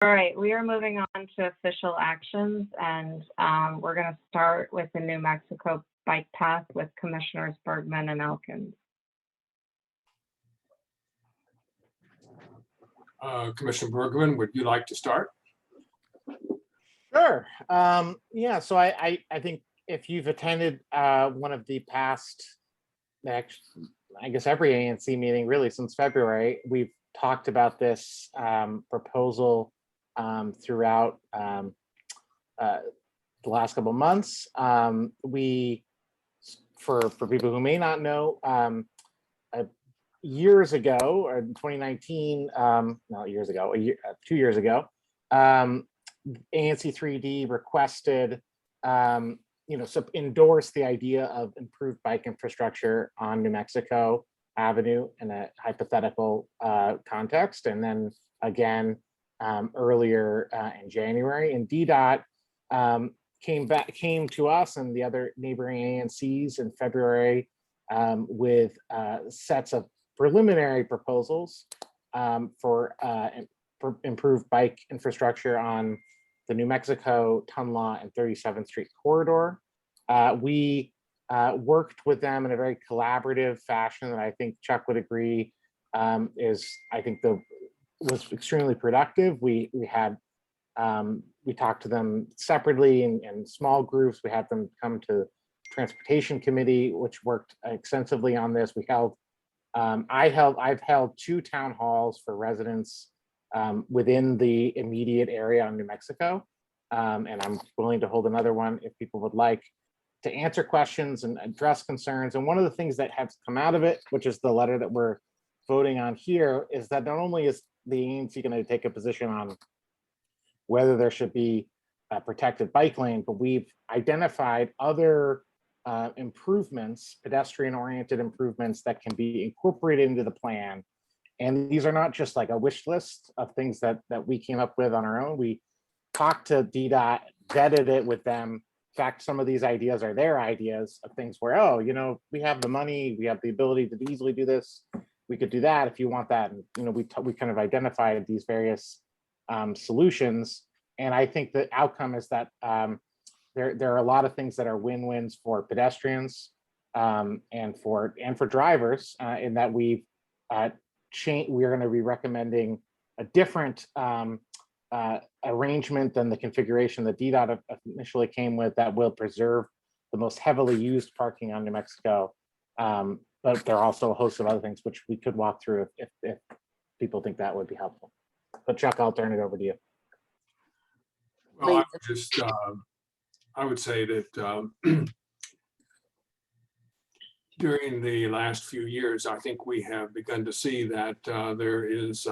All right, we are moving on to official actions, and we're going to start with the New Mexico bike path with Commissioners Bergmann and Elkins. Commissioner Bergmann, would you like to start? Sure. Yeah, so I think if you've attended one of the past, I guess every ANC meeting really since February, we've talked about this proposal throughout the last couple of months. We, for people who may not know, years ago, or in 2019, not years ago, 2 years ago, ANC 3D requested, endorse the idea of improved bike infrastructure on New Mexico Avenue in a hypothetical context. And then again, earlier in January, and DDOT came to us and the other neighboring ANCs in February with sets of preliminary proposals for improved bike infrastructure on the New Mexico, Tunlaw, and 37th Street corridor. We worked with them in a very collaborative fashion that I think Chuck would agree was extremely productive. We talked to them separately in small groups. We had them come to Transportation Committee, which worked extensively on this. I've held 2 town halls for residents within the immediate area on New Mexico, and I'm willing to hold another one if people would like to answer questions and address concerns. And one of the things that has come out of it, which is the letter that we're voting on here, is that not only is the ANC going to take a position on whether there should be a protected bike lane, but we've identified other improvements, pedestrian-oriented improvements that can be incorporated into the plan. And these are not just like a wish list of things that we came up with on our own. We talked to DDOT, vetted it with them. In fact, some of these ideas are their ideas of things where, oh, we have the money, we have the ability to easily do this. We could do that if you want that. And we kind of identified these various solutions. And I think the outcome is that there are a lot of things that are win-wins for pedestrians and for drivers in that we're going to be recommending a different arrangement than the configuration that DDOT initially came with that will preserve the most heavily used parking on New Mexico. But there are also a host of other things which we could walk through if people think that would be helpful. But Chuck, I'll turn it over to you. Well, I would say that during the last few years, I think we have begun to see that there is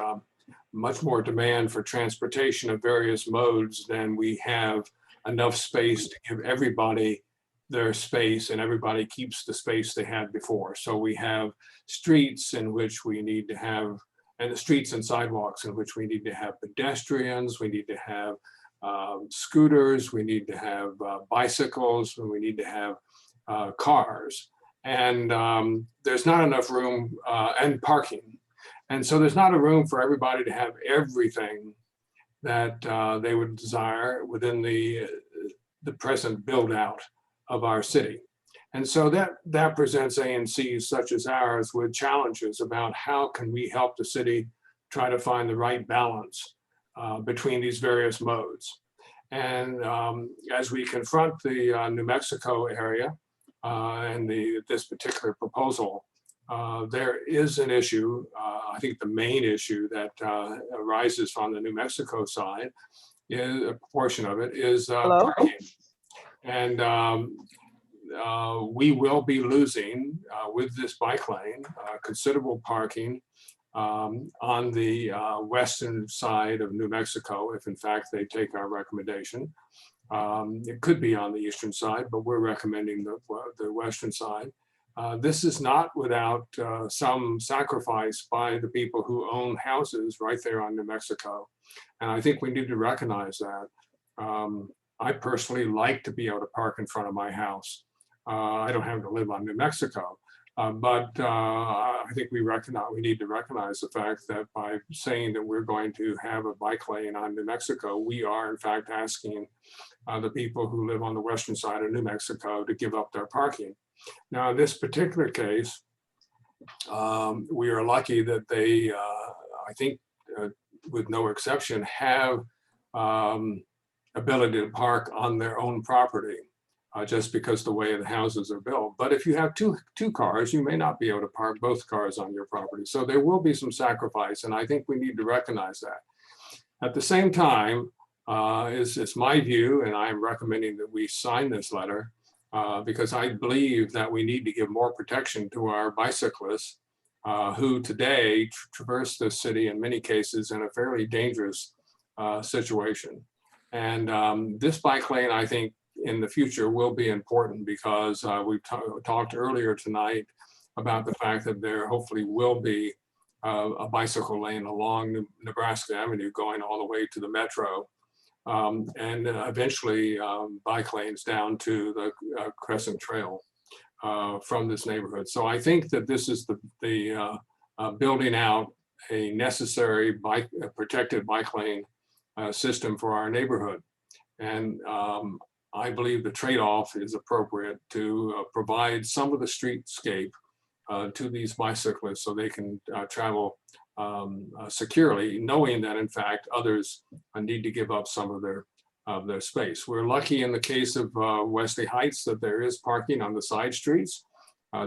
much more demand for transportation of various modes than we have enough space to give everybody their space, and everybody keeps the space they had before. So we have streets in which we need to have, and the streets and sidewalks in which we need to have pedestrians, we need to have scooters, we need to have bicycles, and we need to have cars. And there's not enough room and parking. And so there's not a room for everybody to have everything that they would desire within the present build out of our city. And so that presents ANCs such as ours with challenges about how can we help the city try to find the right balance between these various modes. And as we confront the New Mexico area and this particular proposal, there is an issue. I think the main issue that arises from the New Mexico side, is a portion of it, is parking. And we will be losing with this bike lane considerable parking on the western side of New Mexico, if in fact they take our recommendation. It could be on the eastern side, but we're recommending the western side. This is not without some sacrifice by the people who own houses right there on New Mexico. And I think we need to recognize that. I personally like to be able to park in front of my house. I don't have to live on New Mexico, But I think we need to recognize the fact that by saying that we're going to have a bike lane on New Mexico, we are in fact asking the people who live on the western side of New Mexico to give up their parking. Now, in this particular case, we are lucky that they, I think, with no exception, have ability to park on their own property, just because the way the houses are built. But if you have two cars, you may not be able to park both cars on your property. So there will be some sacrifice, and I think we need to recognize that. At the same time, it's my view, and I'm recommending that we sign this letter, because I believe that we need to give more protection to our bicyclists who today traverse the city in many cases in a fairly dangerous situation. And this bike lane, I think, in the future will be important because we talked earlier tonight about the fact that there hopefully will be a bicycle lane along Nebraska Avenue going all the way to the metro, and eventually bike lanes down to the Crescent Trail from this neighborhood. So I think that this is the building out a necessary protected bike lane system for our neighborhood. And I believe the trade-off is appropriate to provide some of the streetscape to these bicyclists so they can travel securely, knowing that in fact others need to give up some of their space. We're lucky in the case of Wesley Heights that there is parking on the side streets.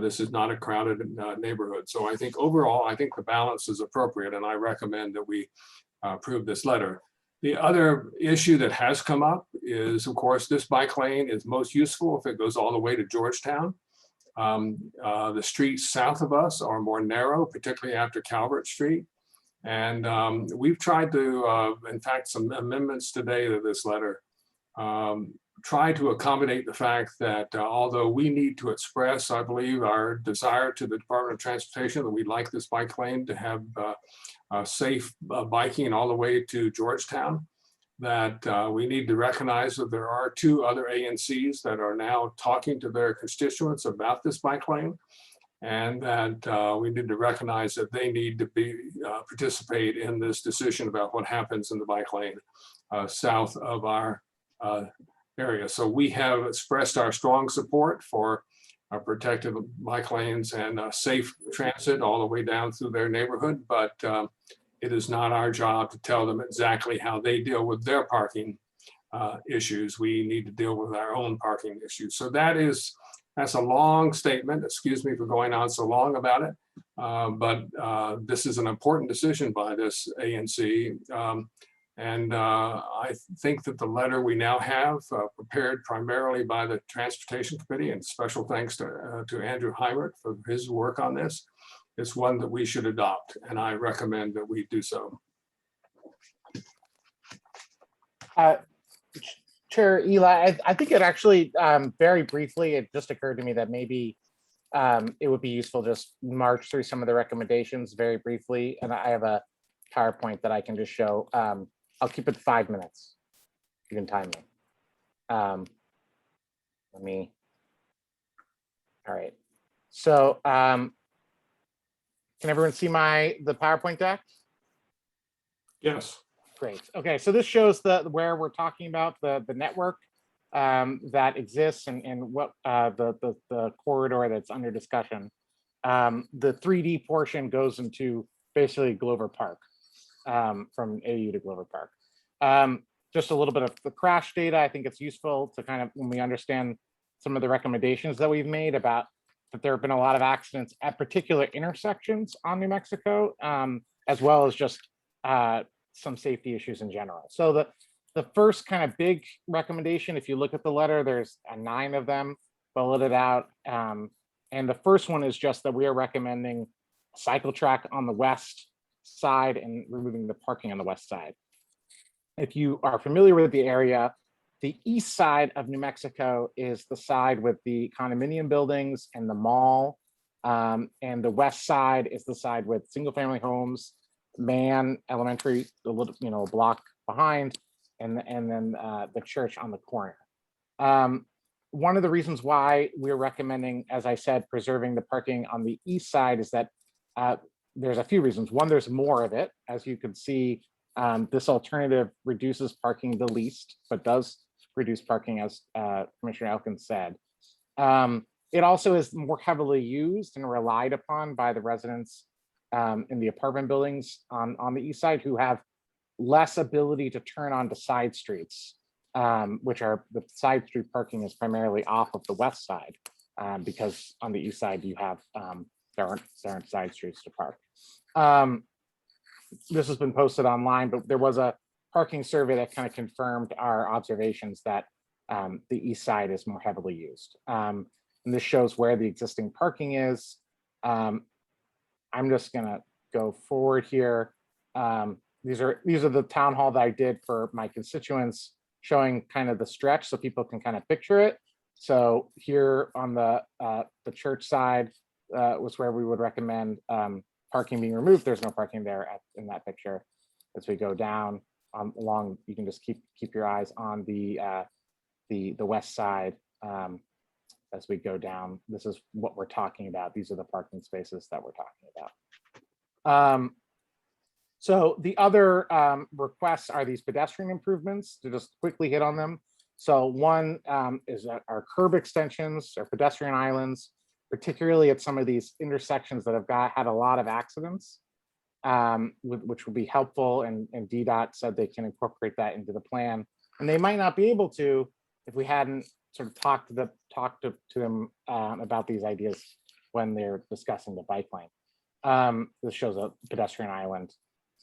This is not a crowded neighborhood. So I think overall, I think the balance is appropriate, and I recommend that we approve this letter. The other issue that has come up is, of course, this bike lane is most useful if it goes all the way to Georgetown. The streets south of us are more narrow, particularly after Calvert Street. And we've tried to, in fact, some amendments today to this letter, try to accommodate the fact that although we need to express, I believe, our desire to the Department of Transportation that we'd like this bike lane to have safe biking all the way to Georgetown, that we need to recognize that there are two other ANCs that are now talking to their constituents about this bike lane, and that we need to recognize that they need to participate in this decision about what happens in the bike lane south of our area. So we have expressed our strong support for protective bike lanes and safe transit all the way down through their neighborhood, but it is not our job to tell them exactly how they deal with their parking issues. We need to deal with our own parking issues. So that's a long statement. Excuse me for going on so long about it, but this is an important decision by this ANC. And I think that the letter we now have, prepared primarily by the Transportation Committee, and special thanks to Andrew Heimert for his work on this, is one that we should adopt, and I recommend that we do so. Chair Eli, I think it actually, very briefly, it just occurred to me that maybe it would be useful just march through some of the recommendations very briefly, and I have a PowerPoint that I can just show. I'll keep it 5 minutes. You can time me. All right. So can everyone see the PowerPoint deck? Yes. Great. Okay, so this shows where we're talking about the network that exists and what the corridor that's under discussion. The 3D portion goes into basically Glover Park, from AU to Glover Park. Just a little bit of the crash data. I think it's useful to kind of, when we understand some of the recommendations that we've made about that there have been a lot of accidents at particular intersections on New Mexico, as well as just some safety issues in general. So the first kind of big recommendation, if you look at the letter, there's 9 of them bulleted out. And the first one is just that we are recommending a cycle track on the west side and removing the parking on the west side. If you are familiar with the area, the east side of New Mexico is the side with the condominium buildings and the mall. And the west side is the side with single family homes, Mann Elementary, a little, a block behind, and then the church on the corner. one of the reasons why we're recommending, as I said, preserving the parking on the east side is that there's a few reasons. One, there's more of it. As you can see, this alternative reduces parking the least, but does reduce parking, as Commissioner Elkins said. It also is more heavily used and relied upon by the residents in the apartment buildings on the east side, who have less ability to turn onto side streets, which are the side street parking is primarily off of the west side, because on the east side you have there aren't side streets to park. This has been posted online, but there was a parking survey that kind of confirmed our observations that the east side is more heavily used. And this shows where the existing parking is. I'm just gonna go forward here. These are the town hall that I did for my constituents, showing kind of the stretch so people can kind of picture it. So here on the church side was where we would recommend parking being removed. There's no parking there in that picture. As we go down along, you can just keep your eyes on the west side. As we go down, this is what we're talking about. These are the parking spaces that we're talking about. So the other requests are these pedestrian improvements. To just quickly hit on them. So one is our curb extensions or pedestrian islands, particularly at some of these intersections that have had a lot of accidents, which will be helpful. And DDOT said they can incorporate that into the plan. And they might not be able to if we hadn't sort of talked to them about these ideas when they're discussing the bike lane. This shows a pedestrian island.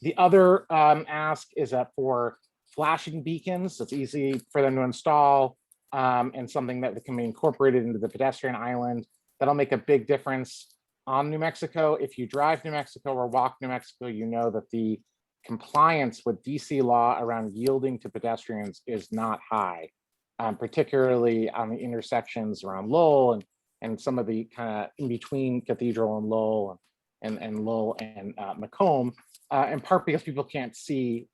The other ask is that for flashing beacons, it's easy for them to install and something that can be incorporated into the pedestrian island. That'll make a big difference on New Mexico. If you drive New Mexico or walk New Mexico, you know that the compliance with DC law around yielding to pedestrians is not high, particularly on the intersections around Lowell and some of the kind of in between Cathedral and Lowell and Lowell and Macomb, in part because people can't see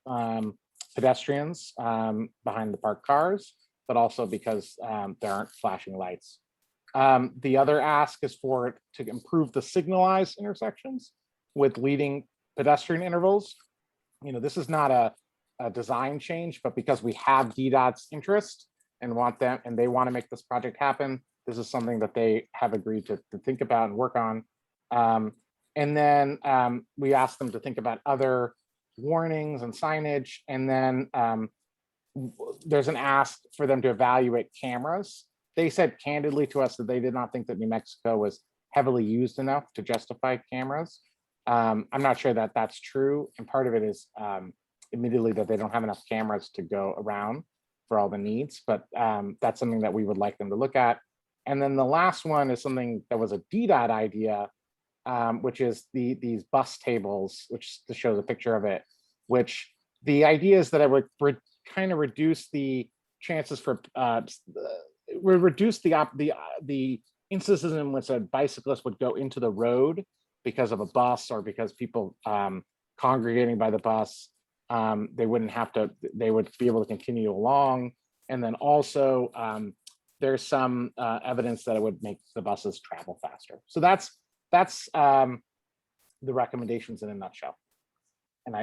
pedestrians behind the parked cars, but also because there aren't flashing lights. The other ask is for it to improve the signalized intersections with leading pedestrian intervals. You know, this is not a design change, but because we have DDOT's interest and they want to make this project happen, this is something that they have agreed to think about and work on. And then we asked them to think about other warnings and signage. And then there's an ask for them to evaluate cameras. They said candidly to us that they did not think that New Mexico was heavily used enough to justify cameras. I'm not sure that that's true. And part of it is admittedly that they don't have enough cameras to go around for all the needs, but that's something that we would like them to look at. And then the last one is something that was a DDOT idea, which is these bus tables, which shows a picture of it, which the idea is that it would kind of reduce the chances for reduce the instances in which a bicyclist would go into the road because of a bus or because people congregating by the bus. They wouldn't have to, they would be able to continue along. And then also there's some evidence that it would make the buses travel faster. So that's the recommendations in a nutshell. And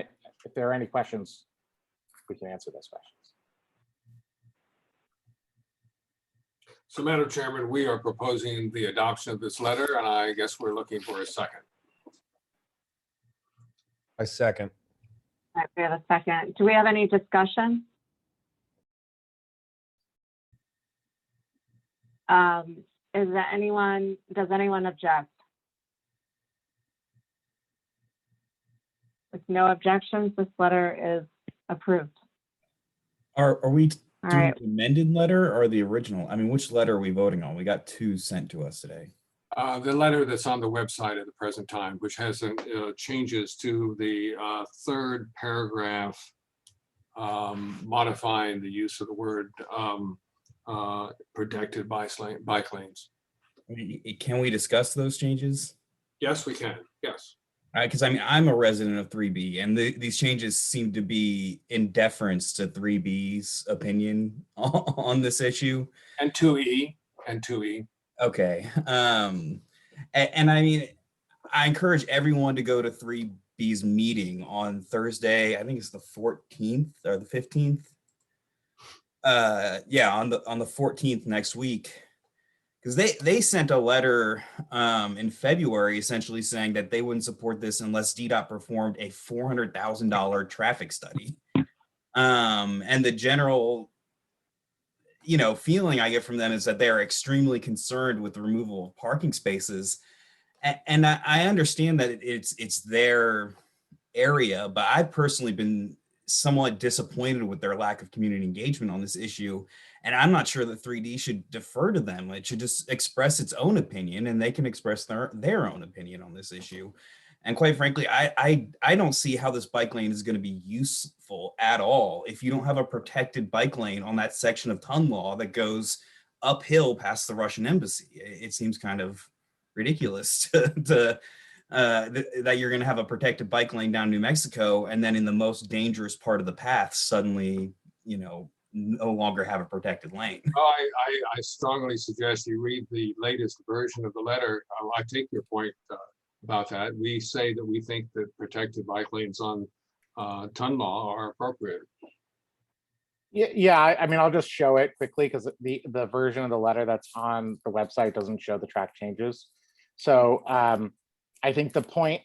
if there are any questions, we can answer those questions. So, Madam Chairman, we are proposing the adoption of this letter, and I guess we're looking for a second. I second. All right, we have a second. Do we have any discussion? Does anyone object? With no objections, this letter is approved. Are we All doing right. the amended letter or the original? I mean, which letter are we voting on? We got two sent to us today. The letter that's on the website at the present time, which has changes to the third paragraph, modifying the use of the word protected bike lanes. Can we discuss those changes? Yes, we can. Yes. Because I mean, I'm a resident of 3B, and these changes seem to be in deference to 3B's opinion on this issue. And 2E. and 2E. Okay. And I mean, I encourage everyone to go to 3B's meeting on Thursday. I think it's the 14th or the 15th. Yeah, on the 14th next week. Because they sent a letter in February essentially saying that they wouldn't support this unless DDOT performed a $400,000 traffic study. And the general, feeling I get from them is that they are extremely concerned with the removal of parking spaces. And I understand that it's their area, but I've personally been somewhat disappointed with their lack of community engagement on this issue. And I'm not sure that 3D should defer to them. It should just express its own opinion, and they can express their own opinion on this issue. And quite frankly, I don't see how this bike lane is going to be useful at all if you don't have a protected bike lane on that section of Tunlaw that goes uphill past the Russian embassy. It seems kind of ridiculous that you're going to have a protected bike lane down New Mexico, and then in the most dangerous part of the path, suddenly, no longer have a protected lane. Oh, I strongly suggest you read the latest version of the letter. I take your point about that. We say that we think that protected bike lanes on Tunlaw are appropriate. Yeah. I mean, I'll just show it quickly because the version of the letter that's on the website doesn't show the track changes. So I think the point,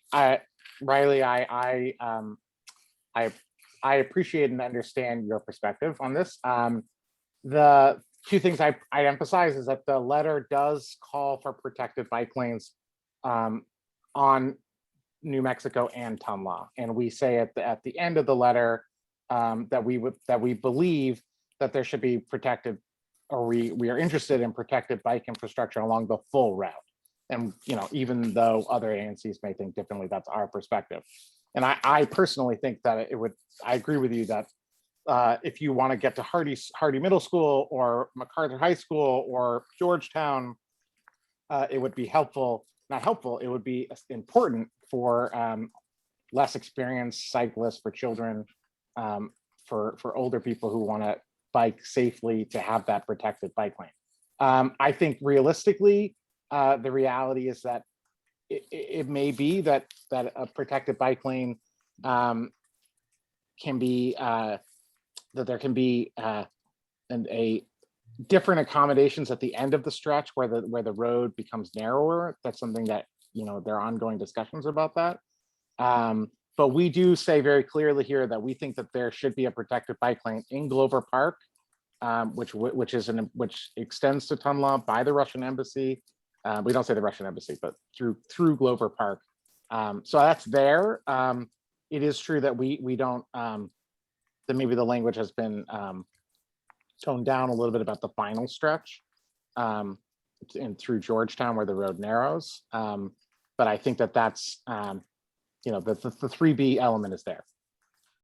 Riley, I appreciate and understand your perspective on this. The two things I'd emphasize is that the letter does call for protected bike lanes on New Mexico and Tunlaw, and we say at the end of the letter that we believe that there should be protected, or we are interested in protected bike infrastructure along the full route. And even though other ANCs may think differently, that's our perspective. And I personally think that I agree with you that if you want to get to Hardy Middle School or MacArthur High School or Georgetown, it would be it would be important for less experienced cyclists, for children, for older people who want to bike safely, to have that protected bike lane. I think realistically, the reality is that it may be that a protected bike lane can be that there can be a different accommodations at the end of the stretch where the road becomes narrower. That's something that there are ongoing discussions about that. But we do say very clearly here that we think that there should be a protected bike lane in Glover Park, which extends to Tunlaw by the Russian embassy. We don't say the Russian embassy, but through Glover Park. So that's there. It is true that we don't, that maybe the language has been toned down a little bit about the final stretch and through Georgetown where the road narrows. But I think that's, the 3B element is there.